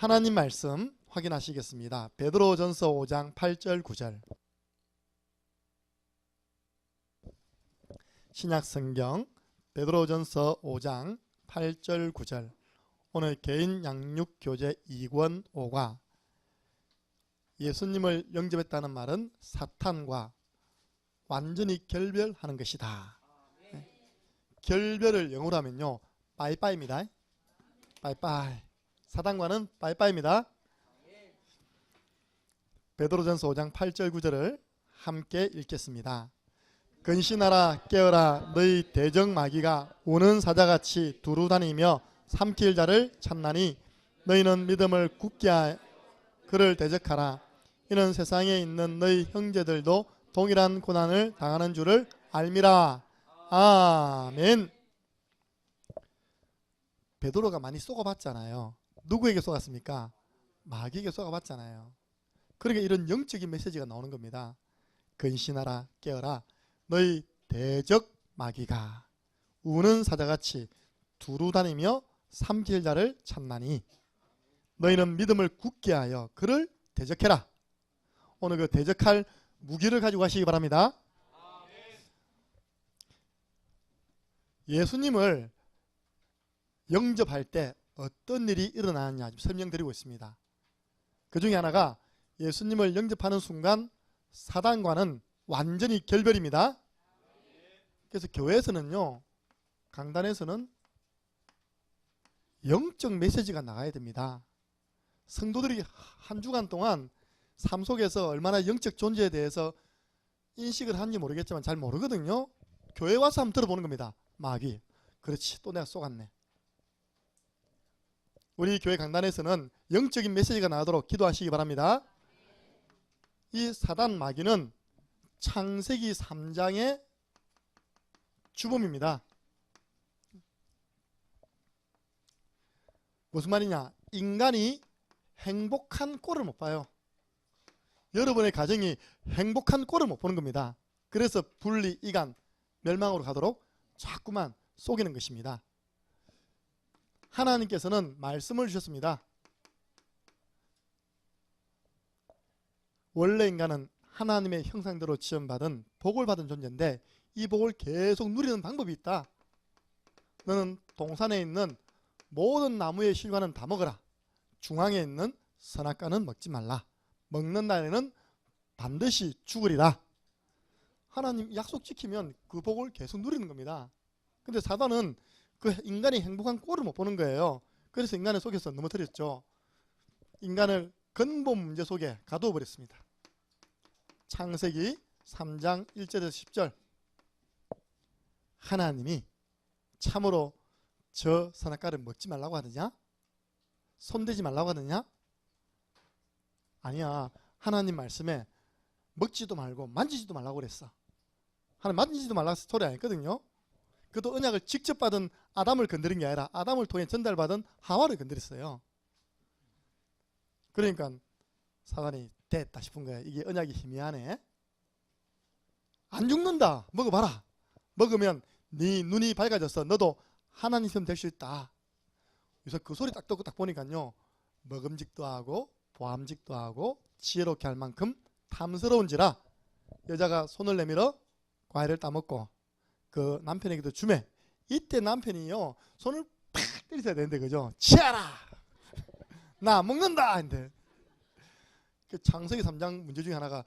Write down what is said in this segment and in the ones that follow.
하나님 말씀 확인하시겠습니다. 베드로전서 5장 8절 9절. 신약성경 베드로전서 5장 8절 9절. 오늘 개인 양육교재 2권 5과 예수님을 영접했다는 말은 사탄과 완전히 결별하는 것이다. 결별을 영어로 하면요, 빠이빠이입니다. 빠이빠이. 사단과는 빠이빠이입니다. 베드로전서 5장 8절 9절을 함께 읽겠습니다. 근신하라 깨어라 너희 대적 마귀가 우는 사자같이 두루다니며 삼킬 자를 찾나니 너희는 믿음을 굳게 하여 그를 대적하라. 이는 세상에 있는 너희 형제들도 동일한 고난을 당하는 줄을 알미라. 아멘. 베드로가 많이 쏘가봤잖아요. 누구에게 쏘갔습니까? 마귀에게 쏘가봤잖아요. 그러니까 이런 영적인 메시지가 나오는 겁니다. 근신하라 깨어라 너희 대적 마귀가 우는 사자같이 두루다니며 삼킬 자를 찾나니 너희는 믿음을 굳게 하여 그를 대적해라. 오늘 그 대적할 무기를 가지고 가시기 바랍니다. 예수님을 영접할 때 어떤 일이 일어나느냐 설명드리고 있습니다. 그 중에 하나가 예수님을 영접하는 순간 사단과는 완전히 결별입니다. 그래서 교회에서는요, 강단에서는 영적 메시지가 나가야 됩니다. 성도들이 한 주간 동안 삶 속에서 얼마나 영적 존재에 대해서 인식을 하는지 모르겠지만 잘 모르거든요. 교회 와서 한번 들어보는 겁니다. 마귀, 그렇지, 또 내가 쏘갔네. 우리 교회 강단에서는 영적인 메시지가 나오도록 기도하시기 바랍니다. 이 사단 마귀는 창세기 3장의 주범입니다. 무슨 말이냐? 인간이 행복한 꼴을 못 봐요. 여러분의 가정이 행복한 꼴을 못 보는 겁니다. 그래서 분리, 이간, 멸망으로 가도록 자꾸만 속이는 것입니다. 하나님께서는 말씀을 주셨습니다. 원래 인간은 하나님의 형상대로 지음받은 복을 받은 존재인데 이 복을 계속 누리는 방법이 있다. 너는 동산에 있는 모든 나무의 실과는 다 먹어라. 중앙에 있는 선악과는 먹지 말라. 먹는 날에는 반드시 죽으리라. 하나님 약속 지키면 그 복을 계속 누리는 겁니다. 근데 사단은 그 인간이 행복한 꼴을 못 보는 거예요. 그래서 인간을 속여서 넘어뜨렸죠. 인간을 근본 문제 속에 가두어 버렸습니다. 창세기 3장 1절에서 10절. 하나님이 참으로 저 선악과를 먹지 말라고 하느냐? 손대지 말라고 하느냐? 아니야. 하나님 말씀에 먹지도 말고 만지지도 말라고 그랬어. 하나님 만지지도 말라고 소리 안 했거든요. 그것도 언약을 직접 받은 아담을 건드린 게 아니라 아담을 통해 전달받은 하와를 건드렸어요. 그러니까 사단이 됐다 싶은 거예요. 이게 언약이 희미하네. 안 죽는다. 먹어봐라. 먹으면 네 눈이 밝아져서 너도 하나님처럼 될 수 있다. 그래서 그 소리 딱 듣고 딱 보니까요, 먹음직도 하고 보암직도 하고 지혜롭게 할 만큼 탐스러운지라 여자가 손을 내밀어 과일을 따먹고 그 남편에게도 주매. 이때 남편이요 손을 팍 때리셔야 되는데, 그죠? 치아라 나 먹는다 했는데, 그 창세기 3장 문제 중에 하나가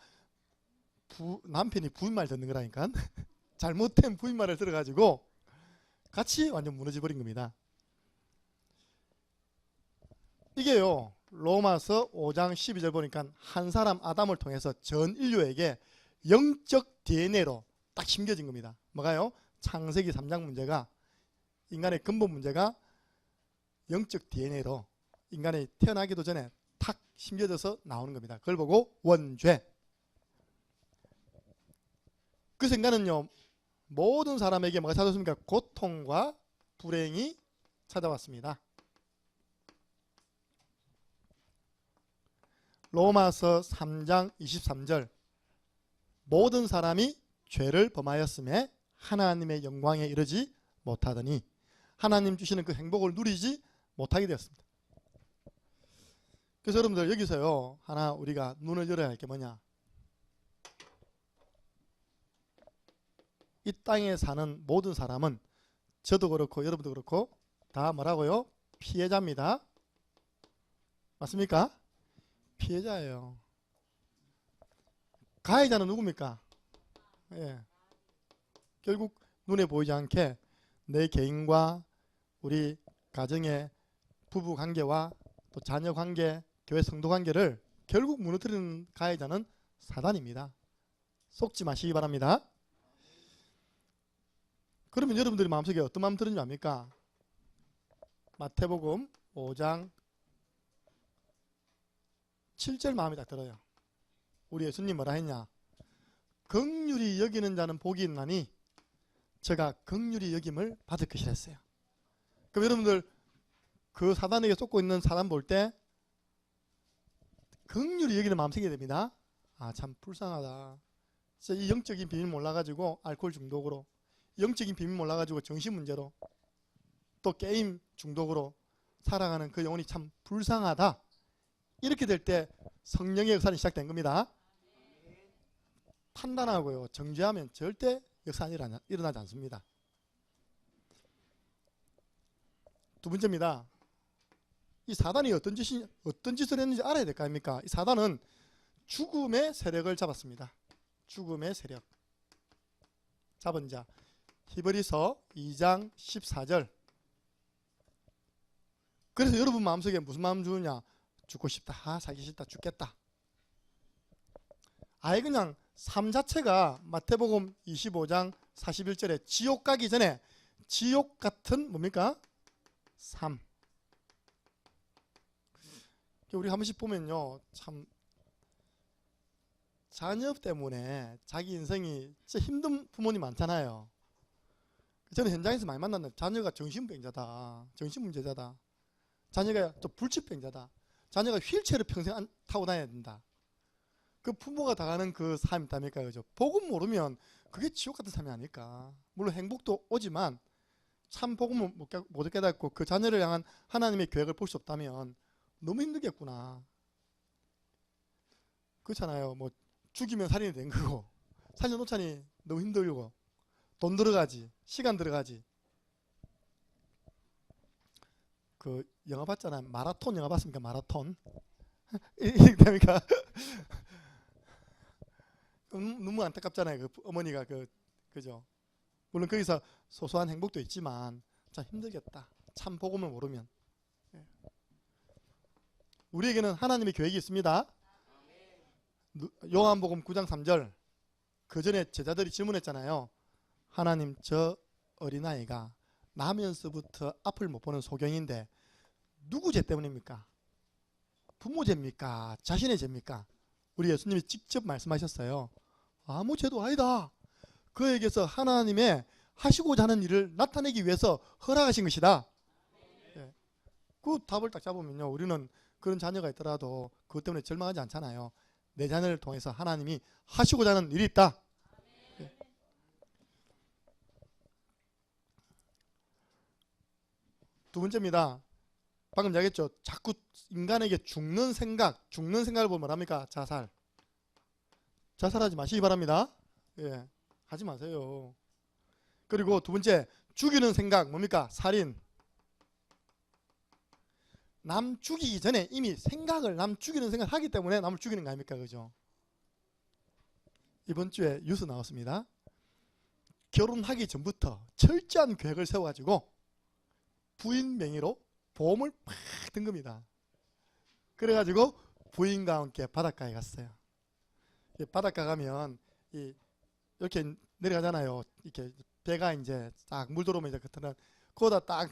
남편이 부인말 듣는 거라니까. 잘못된 부인말을 들어가지고 같이 완전 무너져 버린 겁니다. 이게요 로마서 5장 12절 보니까 한 사람 아담을 통해서 전 인류에게 영적 DNA로 딱 심겨진 겁니다. 뭐가요? 창세기 3장 문제가, 인간의 근본 문제가 영적 DNA로 인간이 태어나기도 전에 탁 심겨져서 나오는 겁니다. 그걸 보고 원죄. 그래서 인간은요 모든 사람에게 뭐가 찾아왔습니까? 고통과 불행이 찾아왔습니다. 로마서 3장 23절. 모든 사람이 죄를 범하였음에 하나님의 영광에 이르지 못하더니 하나님 주시는 그 행복을 누리지 못하게 되었습니다. 그래서 여러분들 여기서요 하나 우리가 눈을 열어야 할 게 뭐냐, 이 땅에 사는 모든 사람은 저도 그렇고 여러분도 그렇고 다 뭐라고요? 피해자입니다. 맞습니까? 피해자예요. 가해자는 누굽니까? 예. 결국 눈에 보이지 않게 내 개인과 우리 가정의 부부 관계와 또 자녀 관계, 교회 성도 관계를 결국 무너뜨리는 가해자는 사단입니다. 속지 마시기 바랍니다. 그러면 여러분들이 마음속에 어떤 마음 드는지 압니까? 마태복음 5장 7절 마음이 딱 들어요. 우리 예수님 뭐라 했냐? 긍휼히 여기는 자는 복이 있나니 제가 긍휼히 여김을 받을 것이라 했어요. 그럼 여러분들 그 사단에게 쏟고 있는 사단 볼 때 긍휼히 여기는 마음 생겨야 됩니다. 아, 참 불쌍하다. 진짜 이 영적인 비밀 몰라가지고 알코올 중독으로, 영적인 비밀 몰라가지고 정신 문제로, 또 게임 중독으로 살아가는 그 영혼이 참 불쌍하다. 이렇게 될 때 성령의 역사는 시작된 겁니다. 판단하고요 정죄하면 절대 역사는 일어나지 않습니다. 두 번째입니다. 이 사단이 어떤 짓을 했는지 알아야 될 거 아닙니까? 이 사단은 죽음의 세력을 잡았습니다. 죽음의 세력 잡은 자, 히브리서 2장 14절. 그래서 여러분 마음속에 무슨 마음 주느냐? 죽고 싶다, 아, 살기 싫다, 죽겠다. 아예 그냥 삶 자체가 마태복음 25장 41절에 지옥 가기 전에 지옥 같은 뭡니까? 삶. 우리 한 번씩 보면요 참 자녀 때문에 자기 인생이 진짜 힘든 부모님 많잖아요. 저는 현장에서 많이 만났는데 자녀가 정신병자다, 정신문제자다, 자녀가 또 불치병자다, 자녀가 휠체어를 평생 타고 다녀야 된다. 그 부모가 당하는 그 삶이 있답니까? 그죠? 복음 모르면 그게 지옥 같은 삶이 아닐까. 물론 행복도 오지만 참 복음을 못 깨닫고 그 자녀를 향한 하나님의 계획을 볼 수 없다면 너무 힘들겠구나. 그렇잖아요. 뭐 죽이면 살인이 된 거고, 살려놓자니 너무 힘들고, 돈 들어가지, 시간 들어가지. 그 영화 봤잖아요. 마라톤 영화 봤습니까? 마라톤. 이렇게 됩니까? 너무 안타깝잖아요. 그 어머니가 그죠? 물론 거기서 소소한 행복도 있지만 참 힘들겠다. 참 복음을 모르면. 우리에게는 하나님의 계획이 있습니다. 요한복음 9장 3절. 그 전에 제자들이 질문했잖아요. 하나님, 저 어린아이가 나면서부터 앞을 못 보는 소경인데 누구 죄 때문입니까? 부모 죄입니까? 자신의 죄입니까? 우리 예수님이 직접 말씀하셨어요. 아무 죄도 아니다. 그에게서 하나님의 하시고자 하는 일을 나타내기 위해서 허락하신 것이다. 네. 그 답을 딱 잡으면요, 우리는 그런 자녀가 있더라도 그것 때문에 절망하지 않잖아요. 내 자녀를 통해서 하나님이 하시고자 하는 일이 있다. 네. 두 번째입니다. 방금 이야기했죠. 자꾸 인간에게 죽는 생각을 보면 뭐랍니까? 자살. 자살하지 마시기 바랍니다. 예, 하지 마세요. 그리고 두 번째, 죽이는 생각 뭡니까? 살인. 남 죽이기 전에 이미 남 죽이는 생각을 하기 때문에 남을 죽이는 거 아닙니까? 그죠? 이번 주에 뉴스 나왔습니다. 결혼하기 전부터 철저한 계획을 세워가지고 부인 명의로 보험을 팍 든 겁니다. 그래가지고 부인과 함께 바닷가에 갔어요. 바닷가 가면 이렇게 내려가잖아요. 이렇게 배가 이제 딱 물 들어오면 이제 그때는 거기다 딱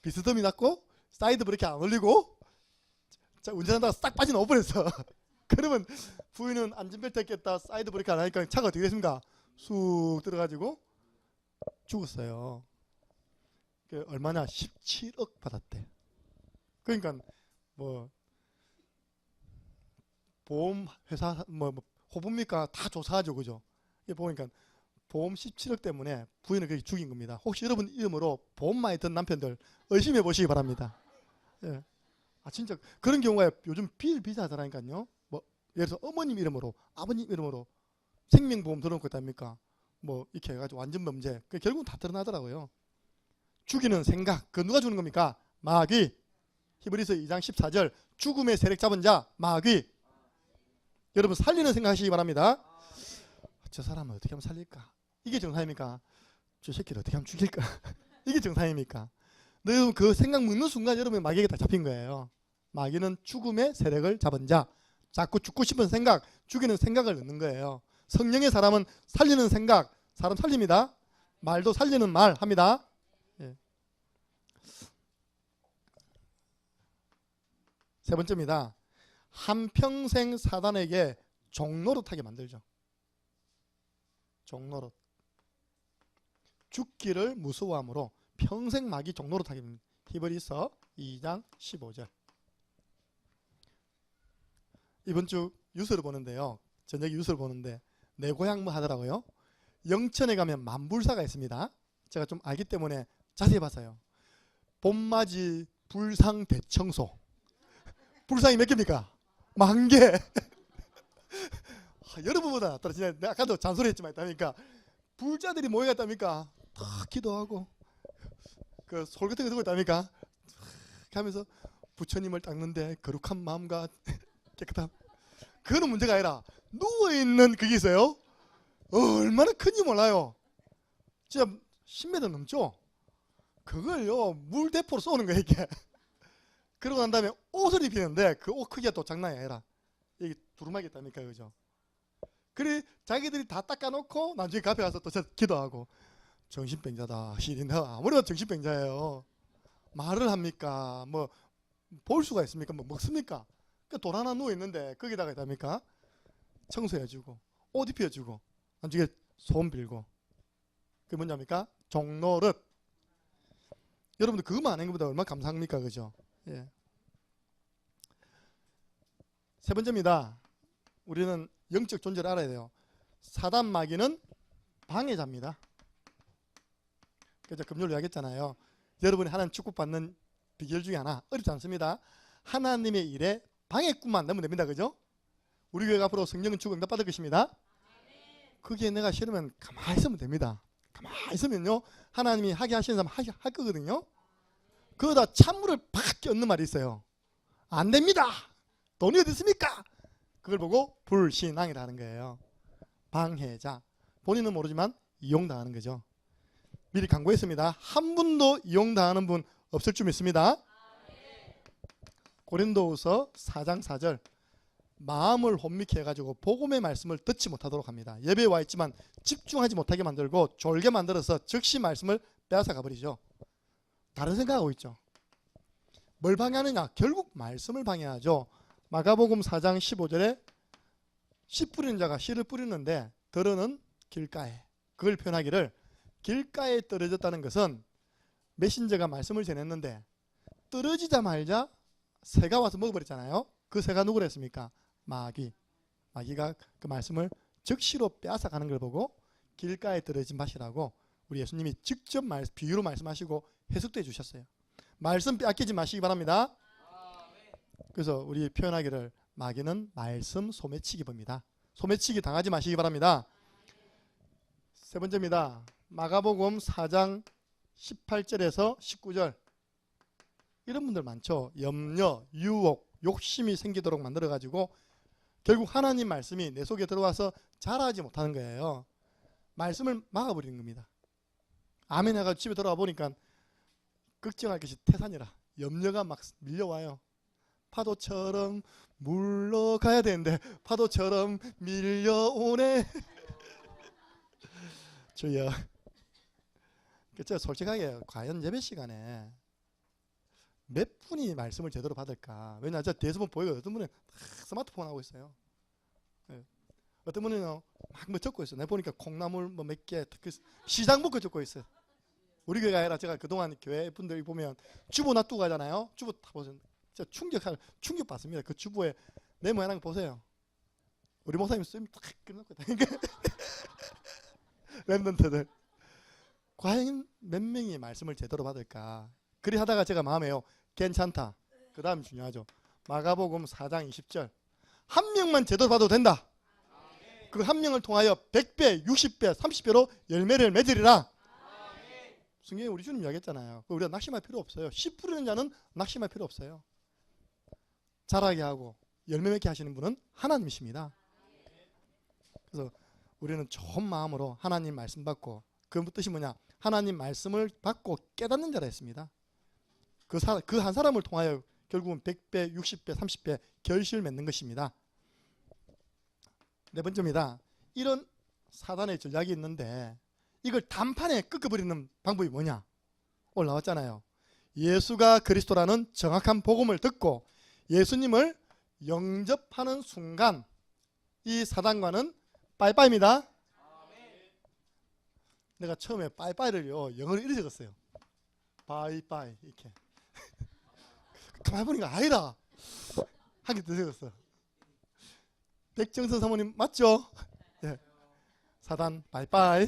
비스듬히 놨고 사이드 브레이크 안 올리고 운전하다가 싹 빠진 오버했어. 그러면 부인은 안전벨트 꼈다 사이드 브레이크 안 하니까 차가 어떻게 됐습니까? 쑥 들어가지고 죽었어요. 얼마나 17억 받았대. 그러니까 뭐 보험 회사 뭐 호보입니까? 다 조사하죠, 그죠? 이게 보니까 보험 17억 때문에 부인을 그렇게 죽인 겁니다. 혹시 여러분 이름으로 보험 많이 든 남편들 의심해 보시기 바랍니다. 예. 진짜 그런 경우가 요즘 비일비재하더라니까요. 뭐 예를 들어서 어머님 이름으로 아버님 이름으로 생명보험 들어놓고 있답니까? 뭐 이렇게 해가지고 완전 범죄. 결국은 다 드러나더라고요. 죽이는 생각, 그 누가 주는 겁니까? 마귀. 히브리서 2장 14절 죽음의 세력 잡은 자 마귀. 여러분 살리는 생각하시기 바랍니다. 저 사람을 어떻게 하면 살릴까? 이게 정상입니까? 저 새끼를 어떻게 하면 죽일까? 이게 정상입니까? 여러분 그 생각 묻는 순간 여러분 마귀에게 다 잡힌 거예요. 마귀는 죽음의 세력을 잡은 자. 자꾸 죽고 싶은 생각, 죽이는 생각을 넣는 거예요. 성령의 사람은 살리는 생각, 사람 살립니다. 말도 살리는 말 합니다. 예. 세 번째입니다. 한평생 사단에게 종노릇하게 만들죠. 종노릇. 죽기를 무서워함으로 평생 마귀 종노릇하게 됩니다. 히브리서 2장 15절. 이번 주 뉴스를 보는데요. 저녁에 뉴스를 보는데 내 고향 뭐 하더라고요. 영천에 가면 만불사가 있습니다. 제가 좀 알기 때문에 자세히 봤어요. 봄맞이 불상 대청소. 불상이 몇 개입니까? 10,000개. 여러분보다 낫더라. 진짜 내가 아까도 잔소리했지만 있다니까. 불자들이 모여갔답니까? 다 기도하고 그 솔 같은 거 들고 있답니까? 하면서 부처님을 닦는데 거룩한 마음과 깨끗함. 그거는 문제가 아니라 누워있는 그게 있어요. 얼마나 큰지 몰라요. 진짜 10m 넘죠? 그걸요 물대포로 쏘는 거예요 이게. 그러고 난 다음에 옷을 입히는데 그 옷 크기가 또 장난이 아니라 이게 두루마기 있답니까 그죠? 그래 자기들이 다 닦아놓고 나중에 카페 가서 또 기도하고 정신병자다 시린다. 아무래도 정신병자예요. 말을 합니까? 뭐 볼 수가 있습니까? 뭐 먹습니까? 돌 하나 누워있는데 거기다가 있답니까? 청소해주고 옷 입혀주고 나중에 소원 빌고. 그게 뭐냐입니까? 종노릇. 여러분들 그거만 아는 것보다 얼마나 감사합니까? 그죠? 예. 세 번째입니다. 우리는 영적 존재를 알아야 돼요. 사단 마귀는 방해자입니다. 그래서 금요일 이야기했잖아요. 여러분이 하나님 축복받는 비결 중에 하나 어렵지 않습니다. 하나님의 일에 방해꾼만 넣으면 됩니다. 그죠? 우리 교회가 앞으로 성령은 축복 응답받을 것입니다. 거기에 내가 싫으면 가만히 있으면 됩니다. 가만히 있으면요 하나님이 하게 하시는 사람 할 거거든요. 그러다 찬물을 팍 껴얹는 말이 있어요. 안 됩니다. 돈이 어디 있습니까? 그걸 보고 불신앙이라는 거예요. 방해자. 본인은 모르지만 이용당하는 거죠. 미리 강구했습니다. 한 분도 이용당하는 분 없을 줄 믿습니다. 고린도후서 4장 4절 마음을 혼미케 해가지고 복음의 말씀을 듣지 못하도록 합니다. 예배에 와 있지만 집중하지 못하게 만들고 졸게 만들어서 즉시 말씀을 빼앗아 가버리죠. 다른 생각하고 있죠. 뭘 방해하느냐? 결국 말씀을 방해하죠. 마가복음 4장 15절에 씨 뿌리는 자가 씨를 뿌리는데 들어는 길가에. 그걸 표현하기를 길가에 떨어졌다는 것은 메신저가 말씀을 전했는데 떨어지자마자 새가 와서 먹어버렸잖아요. 그 새가 누구를 했습니까? 마귀. 마귀가 그 말씀을 즉시로 빼앗아가는 걸 보고 길가에 떨어진 밭이라고 우리 예수님이 직접 비유로 말씀하시고 해석도 해주셨어요. 말씀 빼앗기지 마시기 바랍니다. 그래서 우리 표현하기를 마귀는 말씀 소매치기 법입니다. 소매치기 당하지 마시기 바랍니다. 세 번째입니다. 마가복음 4장 18절에서 19절. 이런 분들 많죠. 염려, 유혹, 욕심이 생기도록 만들어가지고 결국 하나님 말씀이 내 속에 들어와서 자라지 못하는 거예요. 말씀을 막아버리는 겁니다. 아멘 해가지고 집에 들어와 보니까 걱정할 것이 태산이라 염려가 막 밀려와요. 파도처럼 물러가야 되는데 파도처럼 밀려오네. 주여. 제가 솔직하게 과연 예배 시간에 몇 분이 말씀을 제대로 받을까? 왜냐, 저 뒤에서 보면 보여요. 어떤 분은 스마트폰 하고 있어요. 네. 어떤 분은 막 뭐 적고 있어요. 내가 보니까 콩나물 뭐 몇 개, 특히 시장복거 적고 있어요. 우리 교회가 아니라 제가 그동안 교회 분들이 보면 주보 놔두고 가잖아요. 주보 다 보세요. 진짜 충격 받습니다. 그 주보에 내 모양 보세요. 우리 목사님 쌤 탁 끊어놓고 있다니까. 랩런트들. 과연 몇 명이 말씀을 제대로 받을까? 그리 하다가 제가 마음에요. 괜찮다. 그 다음 중요하죠. 마가복음 4장 20절. 한 명만 제대로 봐도 된다. 그 한 명을 통하여 100배, 60배, 30배로 열매를 맺으리라. 성경에 우리 주님 이야기했잖아요. 우리가 낙심할 필요 없어요. 씨 뿌리는 자는 낙심할 필요 없어요. 자라게 하고 열매 맺게 하시는 분은 하나님이십니다. 그래서 우리는 좋은 마음으로 하나님 말씀 받고, 그 뜻이 뭐냐? 하나님 말씀을 받고 깨닫는 자라 했습니다. 그 한 사람을 통하여 결국은 100배, 60배, 30배 결실을 맺는 것입니다. 네 번째입니다. 이런 사단의 전략이 있는데 이걸 단판에 꺾어버리는 방법이 뭐냐? 오늘 나왔잖아요. 예수가 그리스도라는 정확한 복음을 듣고 예수님을 영접하는 순간 이 사단과는 빠이빠이입니다. 내가 처음에 빠이빠이를요 영어로 이렇게 적었어요. 빠이빠이 이렇게. 가만히 보니까 아니라 한 개 더 적었어. 백정선 사모님 맞죠? 예. 사단 빠이빠이.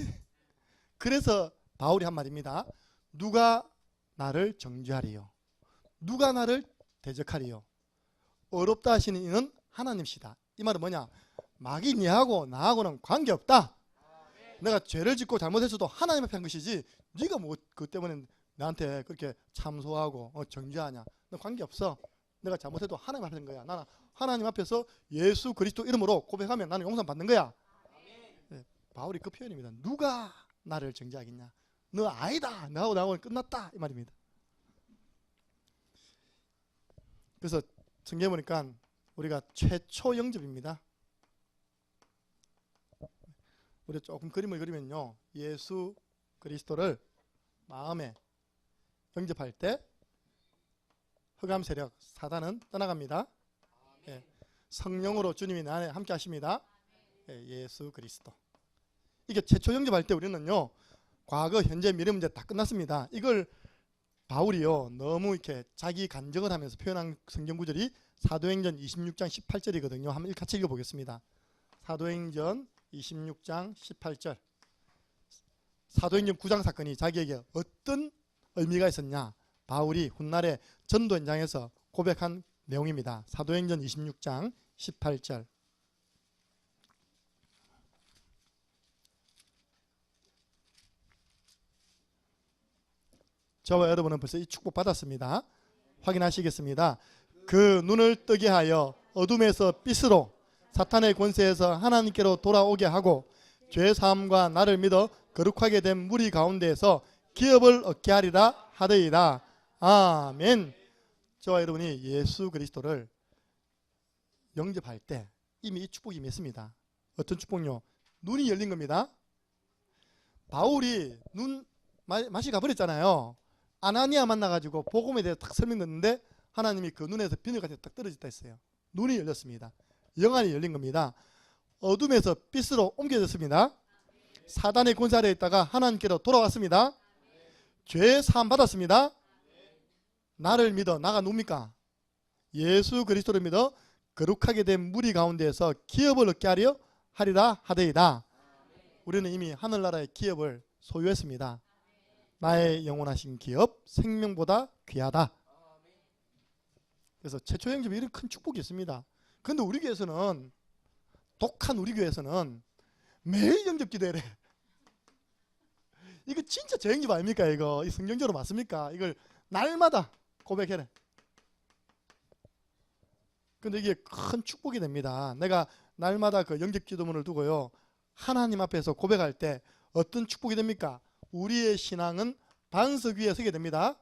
그래서 바울이 한 말입니다. 누가 나를 정죄하리요? 누가 나를 대적하리요? 어렵다 하시는 이는 하나님이시다. 이 말은 뭐냐? 마귀 니하고 나하고는 관계없다. 내가 죄를 짓고 잘못했어도 하나님 앞에 한 것이지 네가 뭐 그 때문에 나한테 그렇게 참소하고 정죄하냐? 너 관계없어. 내가 잘못해도 하나님 앞에 한 거야. 나는 하나님 앞에서 예수 그리스도 이름으로 고백하면 나는 용서 받는 거야. 네, 바울이 그 표현입니다. 누가 나를 정죄하겠냐? 너 아니다. 나하고는 끝났다. 이 말입니다. 그래서 성경에 보니까 우리가 최초 영접입니다. 우리 조금 그림을 그리면요, 예수 그리스도를 마음에 영접할 때 흑암 세력 사단은 떠나갑니다. 예, 성령으로 주님이 내 안에 함께 하십니다. 예, 예수 그리스도. 이게 최초 영접할 때 우리는요, 과거, 현재, 미래 문제 다 끝났습니다. 이걸 바울이요 너무 이렇게 자기 간증을 하면서 표현한 성경 구절이 사도행전 26장 18절이거든요. 한번 같이 읽어보겠습니다. 사도행전 26장 18절. 사도행전 9장 사건이 자기에게 어떤 의미가 있었냐? 바울이 훗날에 전도 현장에서 고백한 내용입니다. 사도행전 26장 18절. 저와 여러분은 벌써 이 축복 받았습니다. 확인하시겠습니다. 그 눈을 뜨게 하여 어둠에서 빛으로 사탄의 권세에서 하나님께로 돌아오게 하고 죄 사함과 나를 믿어 거룩하게 된 무리 가운데에서 기업을 얻게 하리라 하더이다. 아멘. 저와 여러분이 예수 그리스도를 영접할 때 이미 이 축복이 이미 있습니다. 어떤 축복요? 눈이 열린 겁니다. 바울이 눈 맛이 가버렸잖아요. 아나니아 만나가지고 복음에 대해서 딱 설명했는데 하나님이 그 눈에서 비늘같이 딱 떨어졌다 했어요. 눈이 열렸습니다. 영안이 열린 겁니다. 어둠에서 빛으로 옮겨졌습니다. 사단의 권세 아래에 있다가 하나님께로 돌아왔습니다. 죄 사함 받았습니다. 나를 믿어, 나가 누굽니까? 예수 그리스도를 믿어 거룩하게 된 무리 가운데에서 기업을 얻게 하리라 하되이다. 우리는 이미 하늘나라의 기업을 소유했습니다. 나의 영원하신 기업, 생명보다 귀하다. 그래서 최초 영접이 이런 큰 축복이 있습니다. 그런데 우리 교회에서는, 독한 우리 교회에서는 매일 영접 기도해래. 이거 진짜 재영접 아닙니까? 이거 이 성경적으로 맞습니까? 이걸 날마다 고백해래. 근데 이게 큰 축복이 됩니다. 내가 날마다 그 영접 기도문을 두고요, 하나님 앞에서 고백할 때 어떤 축복이 됩니까? 우리의 신앙은 반석 위에 서게 됩니다.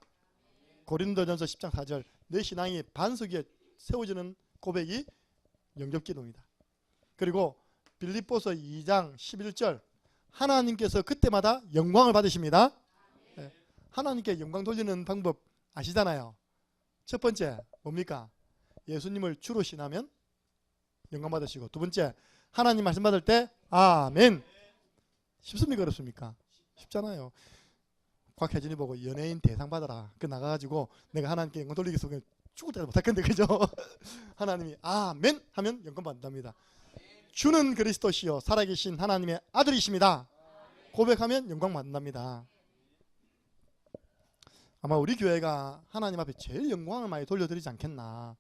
고린도전서 10장 4절. 내 신앙이 반석 위에 세워지는 고백이 영접 기도입니다. 그리고 빌립보서 2장 11절. 하나님께서 그때마다 영광을 받으십니다. 네. 하나님께 영광 돌리는 방법 아시잖아요. 첫 번째 뭡니까? 예수님을 주로 신하면 영광 받으시고, 두 번째 하나님 말씀 받을 때 아멘. 쉽습니까? 어렵습니까? 쉽잖아요. 곽혜진이 보고 연예인 대상 받아라. 그 나가가지고 내가 하나님께 영광 돌리기 속에 죽을 때도 못할 건데, 그죠? 하나님이 아멘 하면 영광 받는답니다. 주는 그리스도시요 살아계신 하나님의 아들이십니다. 고백하면 영광 받는답니다. 아마 우리 교회가 하나님 앞에 제일 영광을 많이 돌려드리지 않겠나.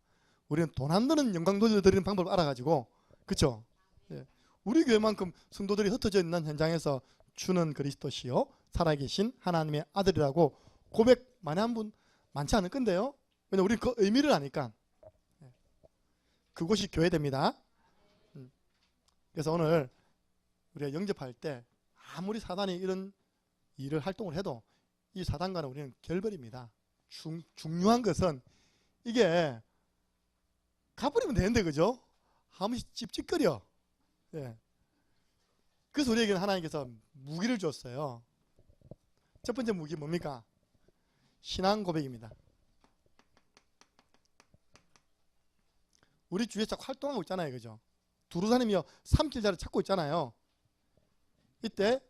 우리는 돈 안 드는 영광 돌려드리는 방법을 알아가지고, 그렇죠? 예. 우리 교회만큼 성도들이 흩어져 있는 현장에서 주는 그리스도시요 살아계신 하나님의 아들이라고 고백 많이 한 분 많지 않을 건데요. 왜냐면 우리 그 의미를 아니까. 그곳이 교회됩니다. 그래서 오늘 우리가 영접할 때 아무리 사단이 이런 일을 활동을 해도 이 사단과는 우리는 결별입니다. 중요한 것은 이게 가버리면 되는데, 그죠? 한 번씩 찝찝거려. 예. 그래서 우리에게는 하나님께서 무기를 줬어요. 첫 번째 무기 뭡니까? 신앙 고백입니다. 우리 주위에 자꾸 활동하고 있잖아요, 그죠? 두루다니며 삼킬 자를 찾고 있잖아요. 이때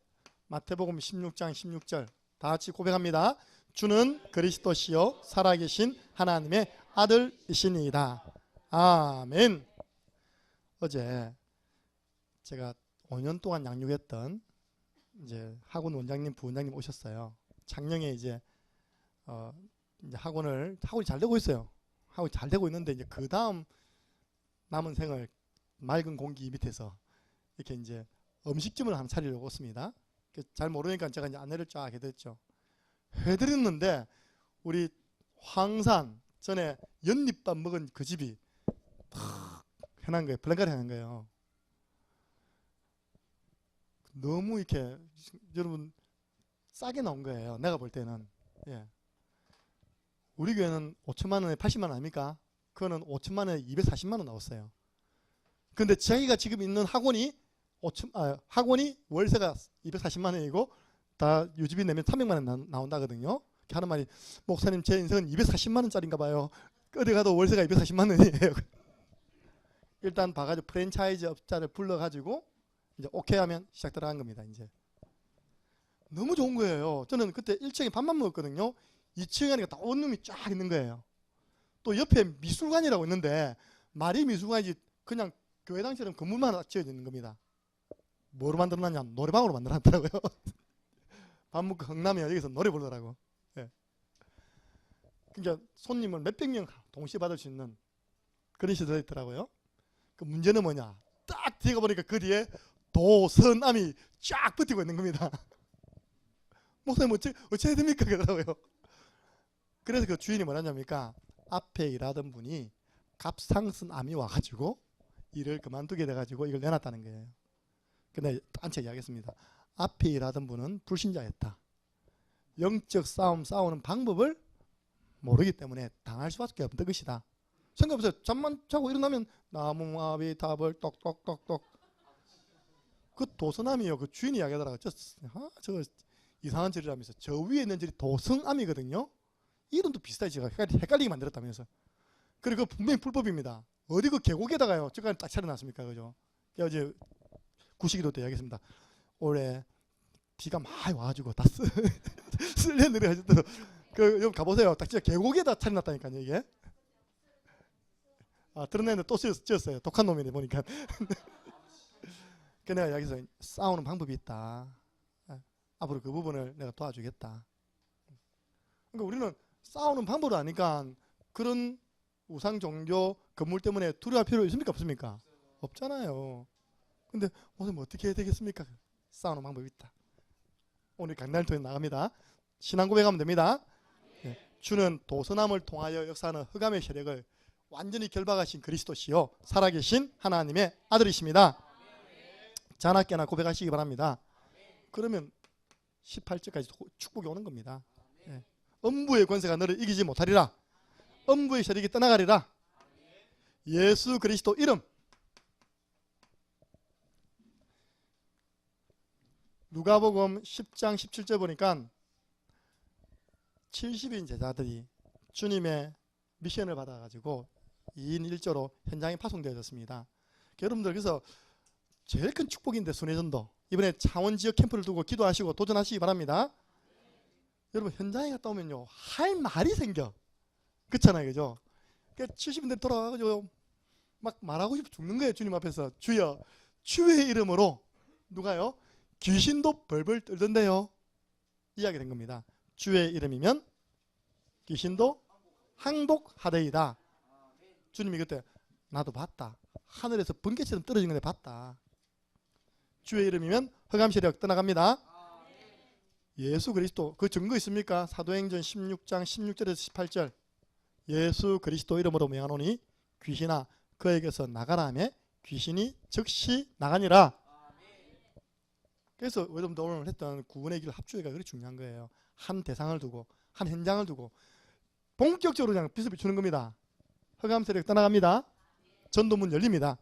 마태복음 16장 16절 다 같이 고백합니다. 주는 그리스도시요 살아계신 하나님의 아들이시니이다. 아멘. 어제 제가 5년 동안 양육했던 이제 학원 원장님, 부원장님 오셨어요. 작년에 이제 학원이 잘 되고 있어요. 학원이 잘 되고 있는데 이제 그 다음 남은 생을 맑은 공기 밑에서 이렇게 이제 음식점을 하나 차리려고 했습니다. 잘 모르니까 제가 이제 안내를 쫙 하게 됐죠. 해드렸는데 우리 황산 전에 연잎밥 먹은 그 집이 탁 해놓은 거예요. 블랙가리 해놓은 거예요. 너무 이렇게 여러분 싸게 나온 거예요. 내가 볼 때는. 예. 우리 교회는 5천만 원에 80만 원 아닙니까? 그거는 5천만 원에 240만 원 나왔어요. 근데 자기가 지금 있는 학원이 월세가 240만 원이고 다 유지비 내면 300만 원 나온다거든요. 하는 말이 목사님 제 인생은 240만 원짜리인가 봐요. 어디 가도 월세가 240만 원이에요. 일단 봐가지고 프랜차이즈 업자를 불러가지고 이제 오케이 하면 시작 들어간 겁니다. 이제 너무 좋은 거예요. 저는 그때 1층에 밥만 먹었거든요. 2층에 하니까 다 원룸이 쫙 있는 거예요. 또 옆에 미술관이라고 있는데 말이 미술관이지 그냥 교회당처럼 건물만 하나 지어져 있는 겁니다. 뭐로 만들어놨냐? 노래방으로 만들어놨더라고요. 밥 먹고 흥나면 여기서 노래 부르더라고. 예. 그러니까 손님을 몇백 명 동시에 받을 수 있는 그런 시설이 있더라고요. 그 문제는 뭐냐? 딱 뒤가 보니까 그 뒤에 도선암이 쫙 붙이고 있는 겁니다. 목사님 어찌해야 됩니까? 그러더라고요. 그래서 그 주인이 뭐라냐니까 앞에 일하던 분이 갑상선 암이 와가지고 일을 그만두게 돼가지고 이걸 내놨다는 거예요. 근데 단체 이야기했습니다. 앞에 일하던 분은 불신자였다. 영적 싸우는 방법을 모르기 때문에 당할 수밖에 없던 것이다. 생각해보세요. 잠만 자고 일어나면 나무아비 답을 똑똑똑똑. 그 도선암이요. 그 주인이 이야기하더라고요. 저거 이상한 절이라면서 저 위에 있는 절이 도성암이거든요. 이름도 비슷하게 제가 헷갈리게 만들었다면서. 그리고 분명히 불법입니다. 어디 그 계곡에다가요. 저까지 딱 차려놨습니까? 그죠? 어제 구시기도 때 이야기했습니다. 올해 비가 많이 와가지고 다 쓸려 내려가지고 여기 가보세요. 딱 진짜 계곡에다 차려놨다니까요. 이게. 드러내는데 또 찌었어요. 독한 놈이네 보니까. 그 내가 여기서 싸우는 방법이 있다. 앞으로 그 부분을 내가 도와주겠다. 그러니까 우리는 싸우는 방법을 아니까 그런 우상 종교 건물 때문에 두려워할 필요 있습니까? 없습니까? 없잖아요. 근데 오늘 뭐 어떻게 해야 되겠습니까? 싸우는 방법이 있다. 오늘 강단을 통해 나갑니다. 신앙 고백하면 됩니다. 네. 주는 도선함을 통하여 역사하는 흑암의 세력을 완전히 결박하신 그리스도시요 살아계신 하나님의 아들이십니다. 자나깨나 고백하시기 바랍니다. 그러면 18절까지 축복이 오는 겁니다. 네. 음부의 권세가 너를 이기지 못하리라. 음부의 세력이 떠나가리라. 예수 그리스도 이름. 누가복음 10장 17절 보니까 70인 제자들이 주님의 미션을 받아가지고 2인 1조로 현장에 파송되어졌습니다. 여러분들 그래서 제일 큰 축복인데 순회전도 이번에 창원 지역 캠프를 두고 기도하시고 도전하시기 바랍니다. 여러분 현장에 갔다 오면요 할 말이 생겨. 그렇잖아요, 그죠? 그러니까 70인들 돌아가가지고 막 말하고 싶어 죽는 거예요. 주님 앞에서 주여 주의 이름으로 누가요? 귀신도 벌벌 떨던데요. 이야기 된 겁니다. 주의 이름이면 귀신도 항복하되이다. 주님이 그때 나도 봤다. 하늘에서 번개처럼 떨어진 건데 봤다. 주의 이름이면 흑암 세력 떠나갑니다. 예수 그리스도 그 증거 있습니까? 사도행전 16장 16절에서 18절. 예수 그리스도 이름으로 명하노니 귀신아 그에게서 나가라 하며 귀신이 즉시 나가니라. 그래서 여러분들 오늘 했던 구원의 길 합주회가 그렇게 중요한 거예요. 한 대상을 두고 한 현장을 두고 본격적으로 그냥 빛을 비추는 겁니다. 흑암 세력 떠나갑니다. 전도문 열립니다.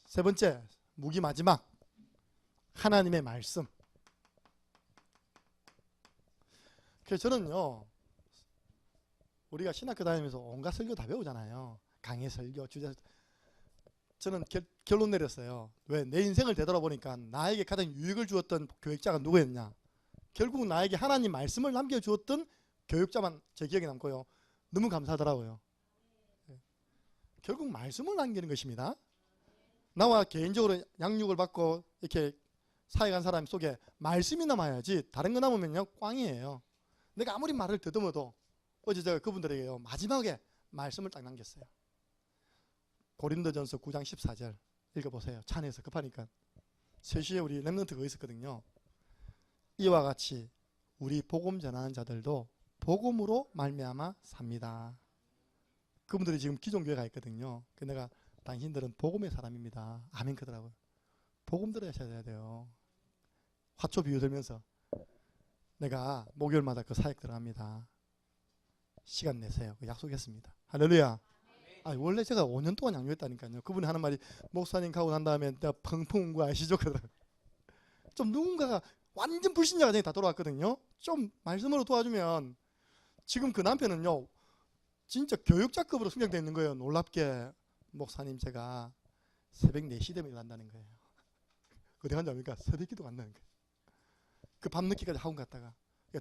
세 번째 무기 마지막 하나님의 말씀. 그래서 저는요 우리가 신학교 다니면서 온갖 설교 다 배우잖아요. 강의 설교, 주제. 저는 결론 내렸어요. 왜? 내 인생을 되돌아보니까 나에게 가장 유익을 주었던 교육자가 누구였냐. 결국 나에게 하나님 말씀을 남겨주었던 교육자만 제 기억에 남고요. 너무 감사하더라고요. 결국 말씀을 남기는 것입니다. 나와 개인적으로 양육을 받고 이렇게 사역한 사람 속에 말씀이 남아야지 다른 거 남으면요 꽝이에요. 내가 아무리 말을 더듬어도 어제 제가 그분들에게요 마지막에 말씀을 딱 남겼어요. 고린도전서 9장 14절 읽어보세요. 차 안에서 급하니까 3시에 우리 렘넌트가 있었거든요. 이와 같이 우리 복음 전하는 자들도 복음으로 말미암아 삽니다. 그분들이 지금 기존교회가 있거든요. 내가 당신들은 복음의 사람입니다. 아멘 그러더라고요. 복음 들으셔야 돼요. 화초 비유 들면서 내가 목요일마다 그 사역 들어갑니다. 시간 내세요. 약속했습니다. 할렐루야. 원래 제가 5년 동안 양육했다니까요. 그분이 하는 말이 목사님 가고 난 다음에 내가 펑펑 운 거 아시죠? 좀 누군가가 완전 불신자가 다 돌아왔거든요. 좀 말씀으로 도와주면 지금 그 남편은요 진짜 교육자급으로 성장되어 있는 거예요. 놀랍게 목사님 제가 새벽 4시 되면 일어난다는 거예요. 어디 간지 압니까? 새벽기도 간다는 거예요. 그 밤늦게까지 학원 갔다가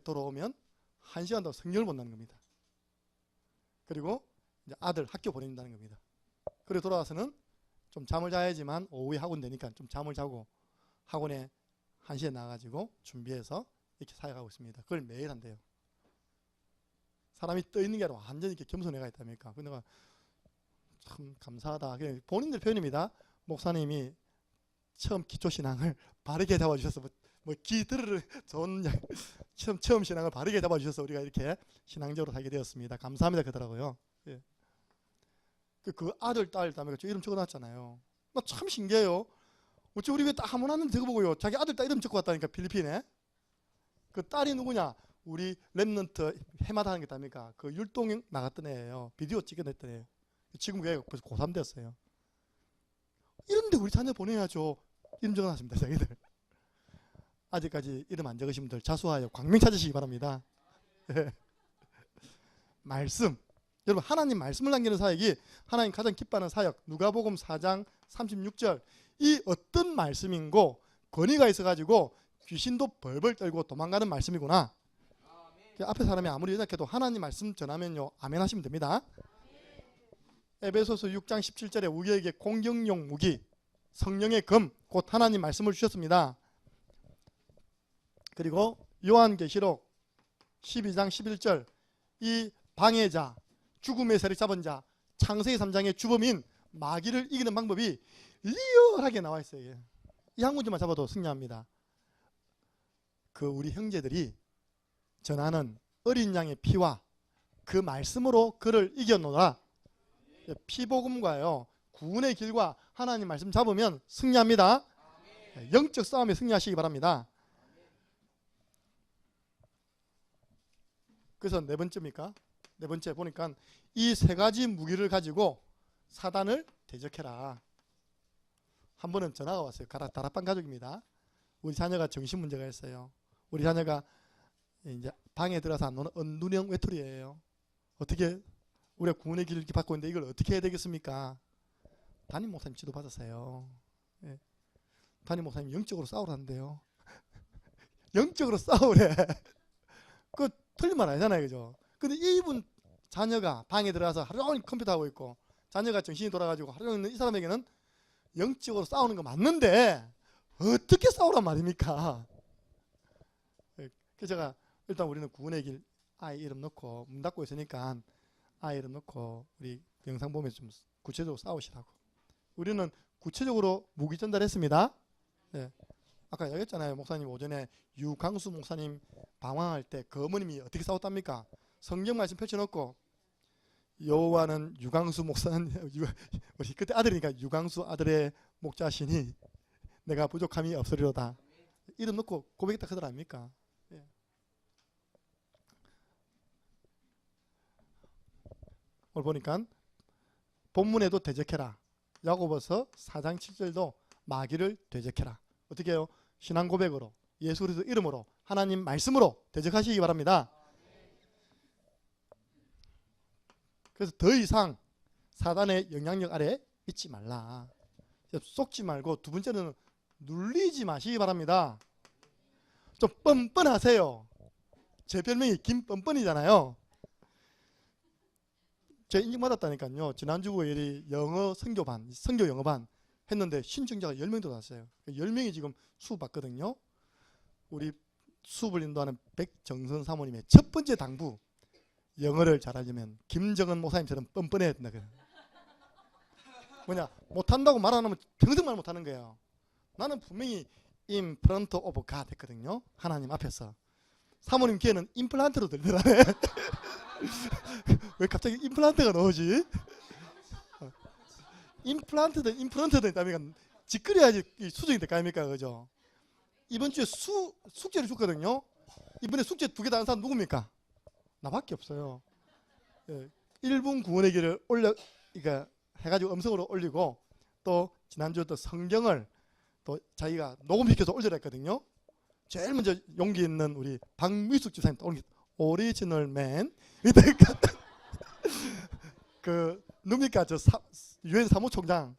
돌아오면 1시간 더 성경을 본다는 겁니다. 그리고 이제 아들 학교 보낸다는 겁니다. 그리고 돌아와서는 좀 잠을 자야지만 오후에 학원 되니까 좀 잠을 자고 학원에 1시에 나가가지고 준비해서 이렇게 사역하고 있습니다. 그걸 매일 한대요. 사람이 떠 있는 게 아니라 완전히 이렇게 겸손해가 있다니까. 근데 내가 참 감사하다. 본인들 표현입니다. 목사님이 처음 기초신앙을 바르게 잡아주셔서 기들을 좋은 처음 신앙을 바르게 잡아주셔서 우리가 이렇게 신앙적으로 살게 되었습니다. 감사합니다 그러더라고요. 예. 그 아들 딸 다음에 이름 적어놨잖아요. 참 신기해요. 어째 우리 왜 딱 한 번 하는 적어보고요. 자기 아들 딸 이름 적고 왔다니까 필리핀에. 그 딸이 누구냐? 우리 렘넌트 해마다 하는 게 있답니까? 그 율동 나갔던 애예요. 비디오 찍어냈던 애예요. 지금 걔 벌써 고3 됐어요. 이런데 우리 자녀 보내야죠. 이름 적어놨습니다. 자기들. 아직까지 이름 안 적으신 분들 자수하여 광명 찾으시기 바랍니다. 말씀. 여러분 하나님 말씀을 남기는 사역이 하나님 가장 기뻐하는 사역. 누가복음 4장 36절. 이 어떤 말씀인고 권위가 있어가지고 귀신도 벌벌 떨고 도망가는 말씀이구나. 앞에 사람이 아무리 연약해도 하나님 말씀 전하면요 아멘 하시면 됩니다. 에베소서 6장 17절에 우리에게 공격용 무기 성령의 금 곧 하나님 말씀을 주셨습니다. 그리고 요한계시록 12장 11절 이 방해자 죽음의 세력 잡은 자 창세기 3장의 주범인 마귀를 이기는 방법이 리얼하게 나와 있어요. 이 한 군데만 잡아도 승리합니다. 그 우리 형제들이 전하는 어린 양의 피와 그 말씀으로 그를 이겨노라. 피복음과요 구원의 길과 하나님 말씀 잡으면 승리합니다. 영적 싸움에 승리하시기 바랍니다. 그래서 네 번째입니까? 네 번째 보니까 이 세 가지 무기를 가지고 사단을 대적해라. 한 번은 전화가 왔어요. 다락방 가족입니다. 우리 자녀가 정신 문제가 있어요. 우리 자녀가 이제 방에 들어서 안 노는 언두령 외톨이에요. 어떻게 우리가 구원의 길을 받고 있는데 이걸 어떻게 해야 되겠습니까? 담임 목사님 지도 받았어요. 예. 담임 목사님 영적으로 싸우라는데요. 영적으로 싸우래. 그 틀린 말 아니잖아요, 그죠? 근데 이분 자녀가 방에 들어가서 하루 종일 컴퓨터 하고 있고 자녀가 정신이 돌아가지고 하루 종일 이 사람에게는 영적으로 싸우는 거 맞는데 어떻게 싸우란 말입니까? 그래서 제가 일단 우리는 구원의 길 아이 이름 넣고 문 닫고 있으니까 아이 이름 넣고 우리 영상 보면 좀 구체적으로 싸우시라고. 우리는 구체적으로 무기 전달했습니다. 네. 아까 얘기했잖아요. 목사님 오전에 유광수 목사님 방황할 때 그 어머님이 어떻게 싸웠답니까? 성경 말씀 펼쳐놓고 여호와는 유광수 목사는 우리 그때 아들이니까 유광수 아들의 목자시니 내가 부족함이 없으리로다. 이름 넣고 고백했다 그들 아닙니까? 예. 오늘 보니까 본문에도 대적해라. 야고보서 4장 7절도 마귀를 대적해라. 어떻게 해요? 신앙 고백으로 예수 그리스도 이름으로 하나님 말씀으로 대적하시기 바랍니다. 그래서 더 이상 사단의 영향력 아래 있지 말라. 속지 말고 두 번째는 눌리지 마시기 바랍니다. 좀 뻔뻔하세요. 제 별명이 김뻔뻔이잖아요. 제가 인증받았다니까요. 지난주에 영어 선교반, 선교 영어반 했는데 신청자가 10명 들어왔어요. 10명이 지금 수업 받거든요. 우리 수업을 인도하는 백정선 사모님의 첫 번째 당부, 영어를 잘하려면 김정은 목사님처럼 뻔뻔해야 된다. 뭐냐, 못한다고 말 안 하면 평생 말 못하는 거예요. 나는 분명히 in front of God 했거든요. 하나님 앞에서. 사모님 귀에는 임플란트로 들리더라네. 왜 갑자기 임플란트가 나오지? 임플란트든 임플란트든 있다니까 짓거려야지 수정이 될거 아닙니까? 그죠? 이번 주에 숙제를 줬거든요. 이번에 숙제 2개 다 한 사람 누굽니까? 나밖에 없어요. 예, 1분 구원의 길을 그러니까 해가지고 음성으로 올리고 또 지난주에 또 성경을 또 자기가 녹음시켜서 올리라 했거든요. 제일 먼저 용기 있는 우리 박미숙 집사님 오리지널맨 그 누굽니까? 저 유엔 사무총장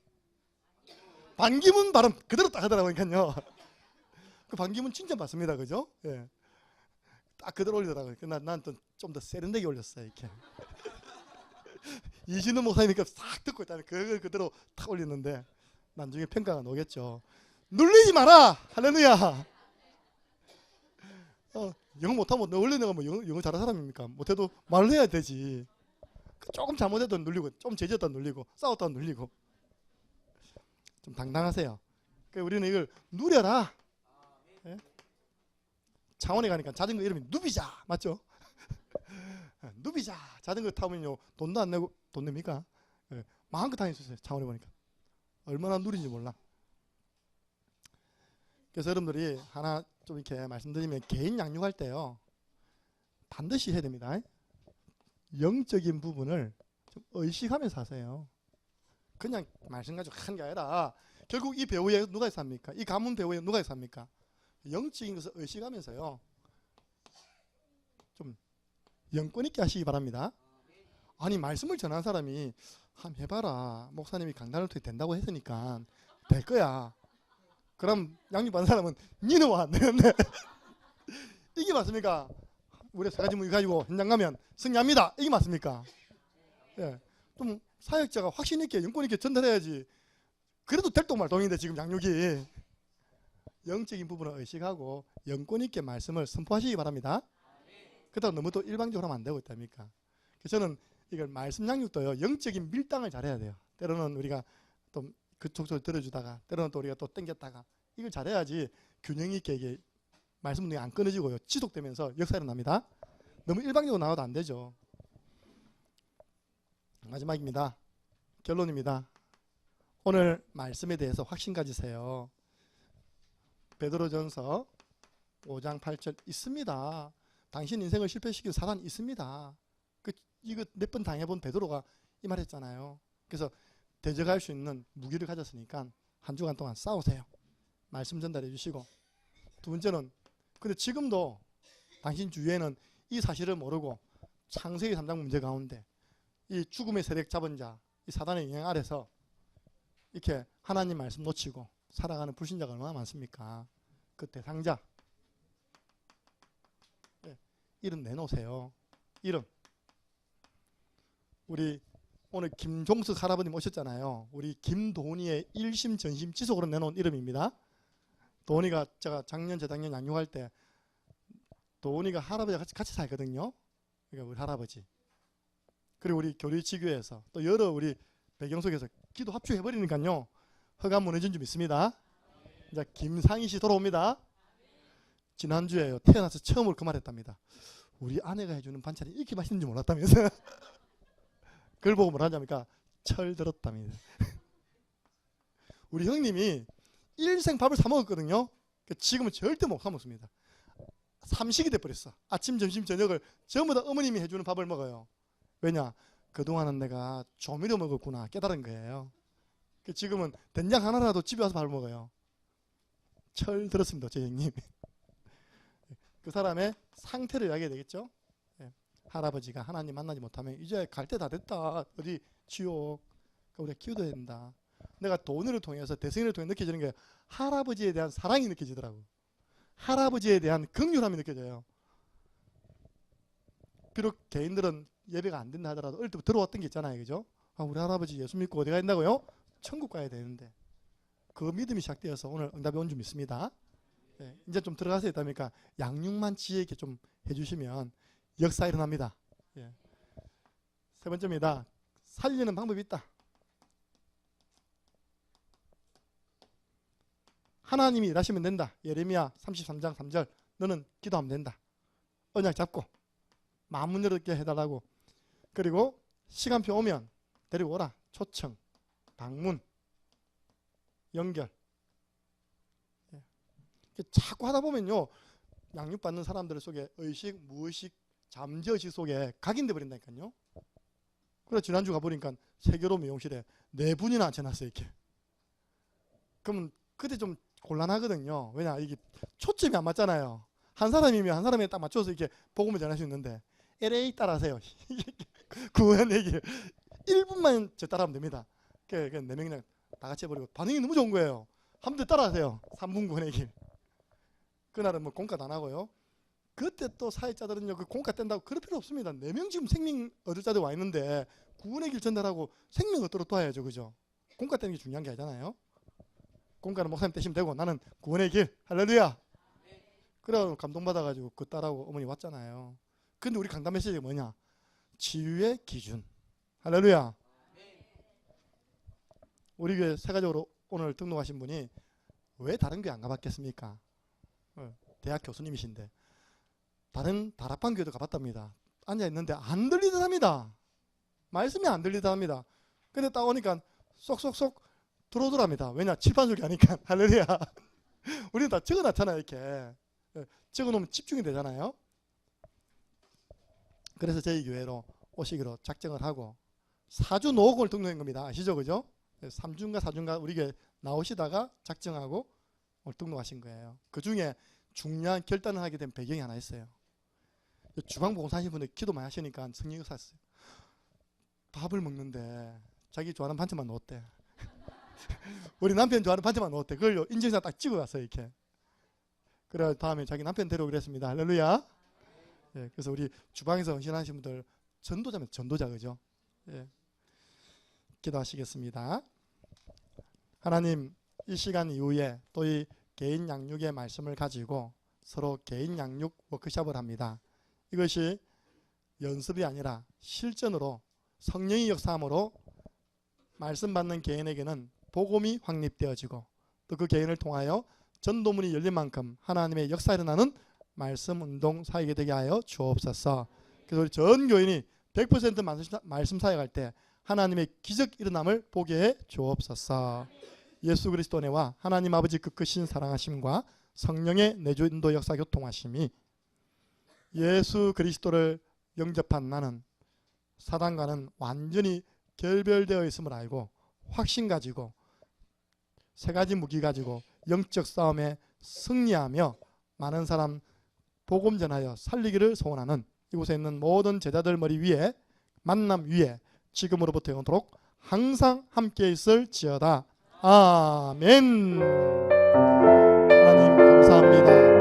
반기문 발음 그대로 딱 하더라고요. 그 반기문 진짜 맞습니다. 그죠? 예. 딱 그대로 올리더라고요. 난 좀 더 세련되게 올렸어요. 이렇게. 이신우 목사님이니까 싹 듣고 있다는 그걸 그대로 탁 올리는데 나중에 평가가 나오겠죠. 눌리지 마라. 할렐루야. 영어 못하면 원래 내가 뭐 영어 잘하는 사람입니까? 못해도 말을 해야 되지. 조금 잘못해도 눌리고 좀 제지했다 눌리고 싸웠다 눌리고 좀 당당하세요. 그러니까 우리는 이걸 누려라. 예? 창원에 가니까 자전거 이름이 누비자 맞죠? 누비자 자전거 타면요 돈도 안 내고 돈 냅니까? 예. 마음껏 다니셨어요. 창원에 보니까 얼마나 누린지 몰라. 그래서 여러분들이 하나 좀 이렇게 말씀드리면 개인 양육할 때요 반드시 해야 됩니다. 영적인 부분을 좀 의식하면서 하세요. 그냥 말씀 가지고 하는 게 아니라 결국 이 배우에 누가 있어 합니까? 이 가문 배우에 누가 있어 합니까? 영적인 것을 의식하면서요 좀 영권 있게 하시기 바랍니다. 아니 말씀을 전한 사람이 한번 해봐라. 목사님이 강단을 통해 된다고 했으니까 될 거야. 그럼 양육받는 사람은 니는 와 안 되는데 이게 맞습니까? 우리 세 가지 무기 가지고 현장 가면 승리합니다. 이게 맞습니까? 예. 좀 사역자가 확신 있게 영권 있게 전달해야지. 그래도 될동말동인데 지금 양육이 영적인 부분을 의식하고 영권 있게 말씀을 선포하시기 바랍니다. 그렇다고 너무 또 일방적으로 하면 안 되고 있답니까? 그래서 저는 이걸 말씀 양육도요 영적인 밀당을 잘해야 돼요. 때로는 우리가 또 그쪽 소리 들어주다가 때로는 또 우리가 또 땡겼다가 이걸 잘해야지 균형 있게 이게 말씀 운동이 안 끊어지고요 지속되면서 역사가 납니다. 너무 일방적으로 나와도 안 되죠. 마지막입니다. 결론입니다. 오늘 말씀에 대해서 확신 가지세요. 베드로전서 5장 8절 있습니다. 당신 인생을 실패시킨 사단이 있습니다. 이거 몇 번 당해본 베드로가 이 말 했잖아요. 그래서 대적할 수 있는 무기를 가졌으니까 한 주간 동안 싸우세요. 말씀 전달해 주시고 두 번째는 근데 지금도 당신 주위에는 이 사실을 모르고 창세기 3장 문제 가운데 이 죽음의 세력 잡은 자, 이 사단의 영향 아래서 이렇게 하나님 말씀 놓치고 살아가는 불신자가 얼마나 많습니까? 그 대상자 이름 내놓으세요. 이름 우리 오늘 김종석 할아버님 오셨잖아요. 우리 김도훈이의 1심 전심 지속으로 내놓은 이름입니다. 도훈이가 제가 작년 재작년 양육할 때 도훈이가 할아버지와 같이 살거든요. 그러니까 우리 할아버지. 그리고 우리 교리지교에서 또 여러 우리 배경 속에서 기도 합주해버리니까요. 허가 무너진 줄 믿습니다. 이제 김상희 씨 돌아옵니다. 지난주에요. 태어나서 처음으로 그 말했답니다. 우리 아내가 해주는 반찬이 이렇게 맛있는 줄 몰랐다면서. 그걸 보고 뭐라 하냐니까 철들었답니다. 우리 형님이 일생 밥을 사 먹었거든요. 지금은 절대 못 사 먹습니다. 삼식이 돼버렸어. 아침, 점심, 저녁을 전부 다 어머님이 해주는 밥을 먹어요. 왜냐? 그동안은 내가 조미료 먹었구나 깨달은 거예요. 지금은 된장 하나라도 집에 와서 밥을 먹어요. 철 들었습니다. 제 형님. 그 사람의 상태를 이야기해야 되겠죠. 할아버지가 하나님 만나지 못하면 이제 갈 때 다 됐다. 어디 지옥. 우리가 키워야 된다. 내가 도훈이를 통해서 대승이를 통해 느껴지는 게 할아버지에 대한 사랑이 느껴지더라고. 할아버지에 대한 긍휼함이 느껴져요. 비록 개인들은 예배가 안 된다 하더라도 어릴 때부터 들어왔던 게 있잖아요. 그죠? 아, 우리 할아버지 예수 믿고 어디 가 있다고요? 천국 가야 되는데. 그 믿음이 시작되어서 오늘 응답이 온 줄 믿습니다. 이제 좀 들어가서 있다니까 양육만 지혜 있게 좀 해주시면 역사 일어납니다. 세 번째입니다. 살리는 방법이 있다. 하나님이 일하시면 된다. 예레미야 33장 3절 너는 기도하면 된다. 언약 잡고 마음 열게 해달라고. 그리고 시간표 오면 데리고 오라. 초청, 방문, 연결. 자꾸 하다 보면요. 양육받는 사람들 속에 의식, 무의식, 잠재의식 속에 각인돼 버린다니까요. 그래서 지난주 가보니까 세계로 미용실에 4분이나 앉혀놨어요. 이렇게. 그러면 그때 좀 곤란하거든요. 왜냐 이게 초점이 안 맞잖아요. 한 사람이면 한 사람에 딱 맞춰서 이렇게 복음을 전할 수 있는데 LA 따라하세요. 구원 얘기 1분만 저 따라하면 됩니다. 그 4명이 그냥 다 같이 해버리고 반응이 너무 좋은 거예요. 한 번 더 따라하세요. 3분 구원 얘기. 그날은 뭐 공과 안 하고요. 그때 또 사회자들은요 그 공과 뗀다고 그럴 필요 없습니다. 4명 지금 생명 얻을 자들 와 있는데 구원의 길 전달하고 생명 얻도록 도와야죠. 그죠? 공과 떼는 게 중요한 게 아니잖아요. 공과는 목사님 떼시면 되고 나는 구원의 길 할렐루야. 그래 감동받아가지고 그 딸하고 어머니 왔잖아요. 근데 우리 강단 메시지가 뭐냐? 치유의 기준. 할렐루야. 우리 교회 세가적으로 오늘 등록하신 분이 왜 다른 교회 안 가봤겠습니까? 대학 교수님이신데 다른 다락방 교회도 가봤답니다. 앉아있는데 안 들리더랍니다. 말씀이 안 들리더랍니다. 근데 딱 오니까 쏙쏙쏙 들어오더랍니다. 왜냐? 칠판술이 하니까. 할렐루야. 우리는 다 적어놨잖아요. 이렇게 적어놓으면 집중이 되잖아요. 그래서 저희 교회로 오시기로 작정을 하고 4주 노후을 등록한 겁니다. 아시죠? 그죠? 3주인가 4주인가 우리 교회 나오시다가 작정하고 오늘 등록하신 거예요. 그 중에 중요한 결단을 하게 된 배경이 하나 있어요. 주방복음 사신 분들 기도 많이 하시니까 성령이 샀어요. 밥을 먹는데 자기 좋아하는 반찬만 넣었대. 우리 남편 좋아하는 반찬만 넣었대. 그걸 인증샷 딱 찍어갔어요. 이렇게. 그래 다음에 자기 남편 데려오기로 했습니다. 할렐루야. 그래서 우리 주방에서 헌신하신 분들 전도자면 전도자 그죠? 기도하시겠습니다. 하나님 이 시간 이후에 또 이 개인 양육의 말씀을 가지고 서로 개인 양육 워크숍을 합니다. 이것이 연습이 아니라 실전으로 성령의 역사함으로 말씀 받는 개인에게는 복음이 확립되어지고 또 그 개인을 통하여 전도문이 열린 만큼 하나님의 역사 일어나는 말씀 운동 사역이 되게 하여 주옵소서. 그래서 우리 전 교인이 100% 말씀 사역할 때 하나님의 기적 일어남을 보게 해 주옵소서. 예수 그리스도 은혜와 하나님 아버지 그 크신 사랑하심과 성령의 내주인도 역사 교통하심이 예수 그리스도를 영접한 나는 사단과는 완전히 결별되어 있음을 알고 확신 가지고 3가지 무기 가지고 영적 싸움에 승리하며 많은 사람 복음 전하여 살리기를 소원하는 이곳에 있는 모든 제자들 머리 위에 만남 위에 지금으로부터 영원토록 항상 함께 있을지어다. 아멘. 하나님 감사합니다.